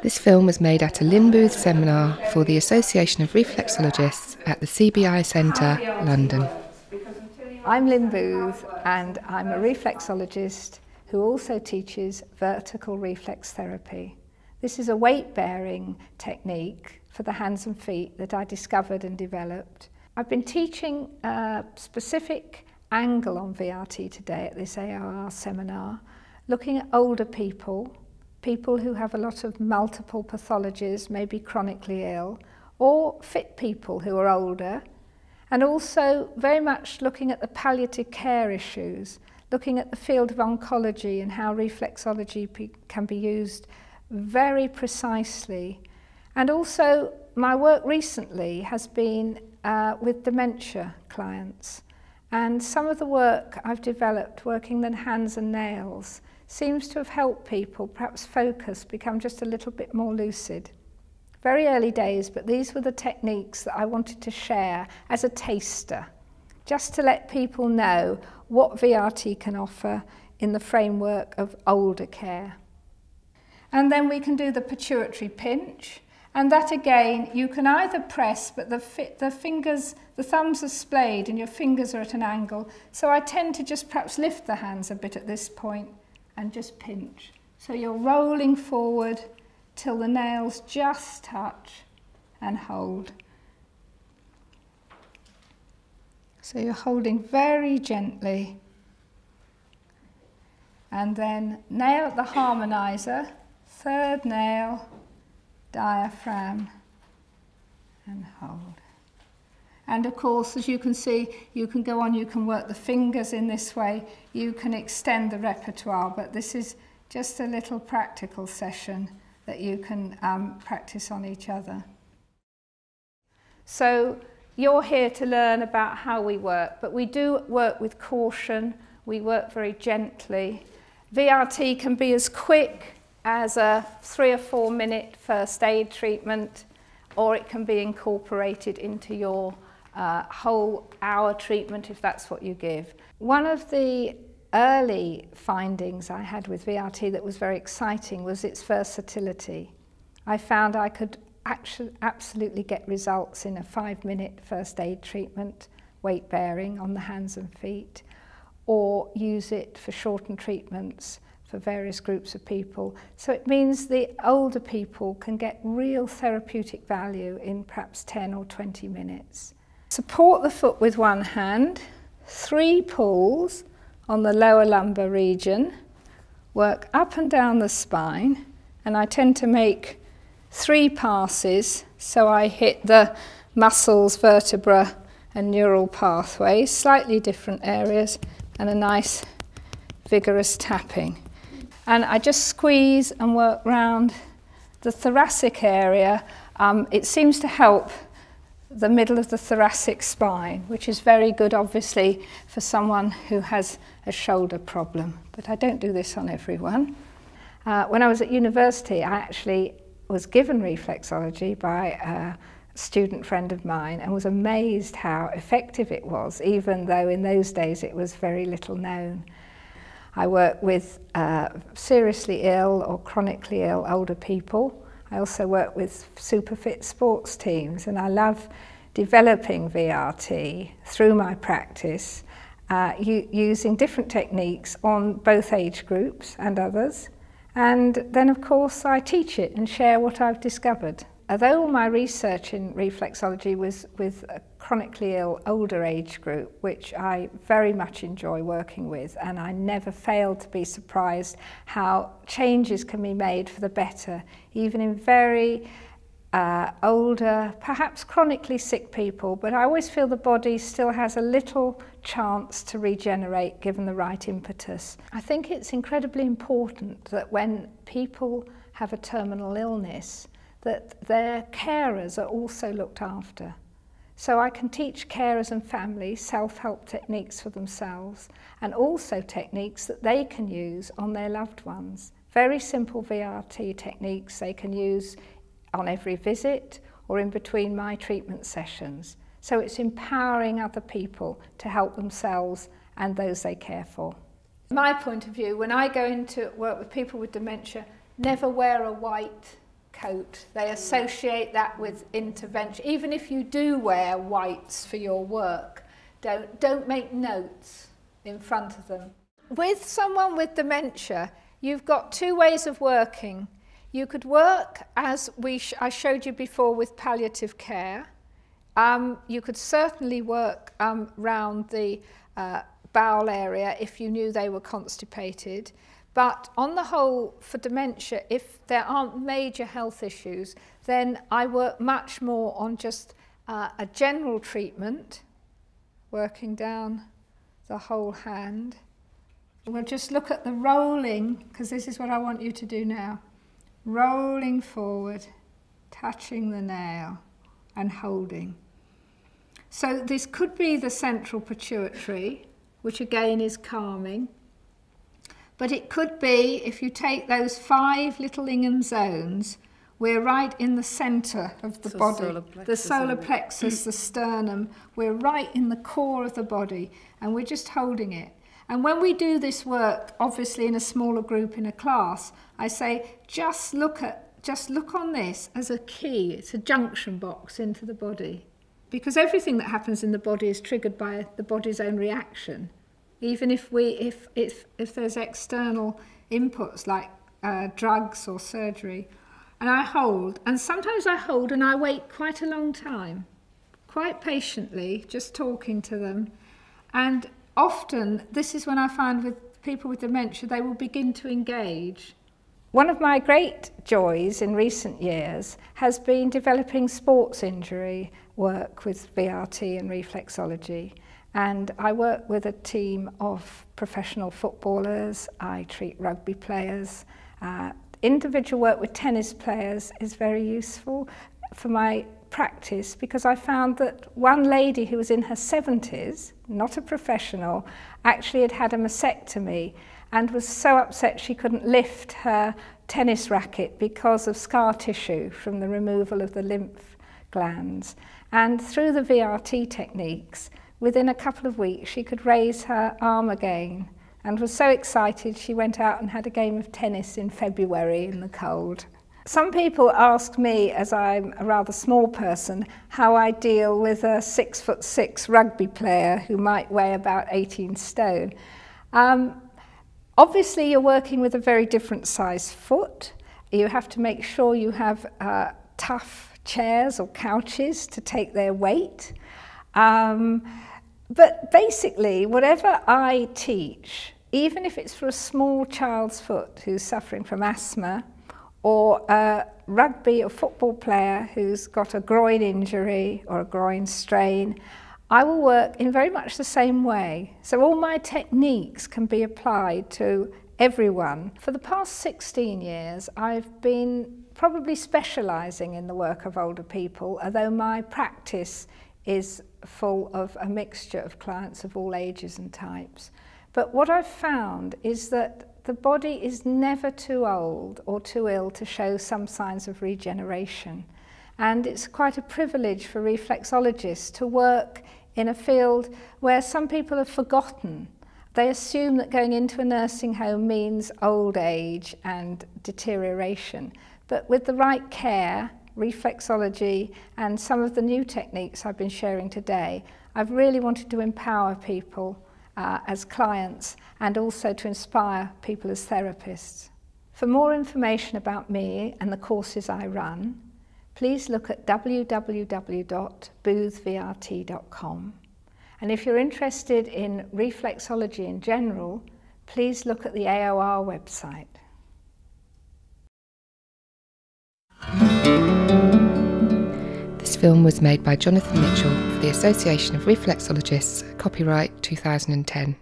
This film was made at a Lynn Booth seminar for the Association of Reflexologists at the CBI Centre, London. I'm Lynn Booth and I'm a reflexologist who also teaches vertical reflex therapy. This is a weight-bearing technique for the hands and feet that I discovered and developed. I've been teaching a specific angle on VRT today at this AoR seminar, looking at older people who have a lot of multiple pathologies, maybe chronically ill, or fit people who are older, and also very much looking at the palliative care issues, looking at the field of oncology and how reflexology can be used very precisely. And also my work recently has been with dementia clients, and some of the work I've developed working the hands and nails seems to have helped people perhaps focus, become just a little bit more lucid. Very early days, but these were the techniques that I wanted to share as a taster, just to let people know what VRT can offer in the framework of older care. And then we can do the pituitary pinch, and that again, you can either press, but the thumbs are splayed and your fingers are at an angle, so I tend to just perhaps lift the hands a bit at this point and just pinch. So you're rolling forward till the nails just touch and hold. So you're holding very gently. And then nail at the harmonizer, third nail, diaphragm, and hold. And of course, as you can see, you can go on, you can work the fingers in this way, you can extend the repertoire, but this is just a little practical session that you can practice on each other. So you're here to learn about how we work, but we do work with caution, we work very gently. VRT can be as quick as a 3 or 4 minute first aid treatment, or it can be incorporated into your whole hour treatment if that's what you give. One of the early findings I had with VRT that was very exciting was its versatility. I found I could actually absolutely get results in a 5-minute first aid treatment, weight bearing on the hands and feet, or use it for shortened treatments for various groups of people. So it means the older people can get real therapeutic value in perhaps 10 or 20 minutes. Support the foot with one hand, 3 pulls on the lower lumbar region, work up and down the spine, and I tend to make 3 passes so I hit the muscles, vertebra and neural pathways, slightly different areas, and a nice vigorous tapping. And I just squeeze and work round the thoracic area. It seems to help the middle of the thoracic spine, which is very good obviously for someone who has a shoulder problem, but I don't do this on everyone. When I was at university, I actually was given reflexology by a student friend of mine and was amazed how effective it was, even though in those days it was very little known. I work with seriously ill or chronically ill older people. I also work with super fit sports teams, and I love developing VRT through my practice, using different techniques on both age groups and others. And then of course I teach it and share what I've discovered. Although all my research in reflexology was with a chronically ill older age group, which I very much enjoy working with, and I never fail to be surprised how changes can be made for the better, even in very older, perhaps chronically sick people, but I always feel the body still has a little chance to regenerate given the right impetus. I think it's incredibly important that when people have a terminal illness, that their carers are also looked after. So I can teach carers and families self-help techniques for themselves, and also techniques that they can use on their loved ones. Very simple VRT techniques they can use on every visit or in between my treatment sessions. So it's empowering other people to help themselves and those they care for. My point of view, when I go into work with people with dementia, never wear a white coat. They associate that with intervention. Even if you do wear whites for your work, don't make notes in front of them. With someone with dementia, you've got two ways of working. You could work as I showed you before with palliative care. You could certainly work round the bowel area if you knew they were constipated. But on the whole, for dementia, if there aren't major health issues, then I work much more on just a general treatment, working down the whole hand. We'll just look at the rolling, because this is what I want you to do now. Rolling forward, touching the nail and holding. So this could be the central pituitary, which again is calming. But it could be, if you take those 5 little Ingham zones, we're right in the centre of the body. The solar plexus, the sternum, we're right in the core of the body, and we're just holding it. And when we do this work, obviously in a smaller group in a class, I say, just look on this as a key. It's a junction box into the body. Because everything that happens in the body is triggered by the body's own reaction. Even if there's external inputs like drugs or surgery. And I hold, and sometimes I hold and I wait quite a long time, quite patiently, just talking to them. And often, this is when I find with people with dementia, they will begin to engage. One of my great joys in recent years has been developing sports injury work with VRT and reflexology. And I work with a team of professional footballers, I treat rugby players. Individual work with tennis players is very useful for my practice, because I found that one lady who was in her 70s, not a professional, actually had a mastectomy and was so upset she couldn't lift her tennis racket because of scar tissue from the removal of the lymph glands. And through the VRT techniques, within a couple of weeks, she could raise her arm again and was so excited she went out and had a game of tennis in February in the cold. Some people ask me, as I'm a rather small person, how I deal with a 6'6" rugby player who might weigh about 18 stone. Obviously, you're working with a very different size foot. You have to make sure you have tough chairs or couches to take their weight. But basically, whatever I teach, even if it's for a small child's foot who's suffering from asthma, or a rugby or football player who's got a groin injury or a groin strain, I will work in very much the same way. So all my techniques can be applied to everyone. For the past 16 years, I've been probably specialising in the work of older people, although my practice is full of a mixture of clients of all ages and types. But what I've found is that the body is never too old or too ill to show some signs of regeneration. And it's quite a privilege for reflexologists to work in a field where some people have forgotten. They assume that going into a nursing home means old age and deterioration. But with the right care, reflexology, and some of the new techniques I've been sharing today, I've really wanted to empower people as clients and also to inspire people as therapists. For more information about me and the courses I run, please look at www.boothvrt.com. And if you're interested in reflexology in general, please look at the AoR website. This film was made by Jonathan Mitchell for the Association of Reflexologists, copyright 2010.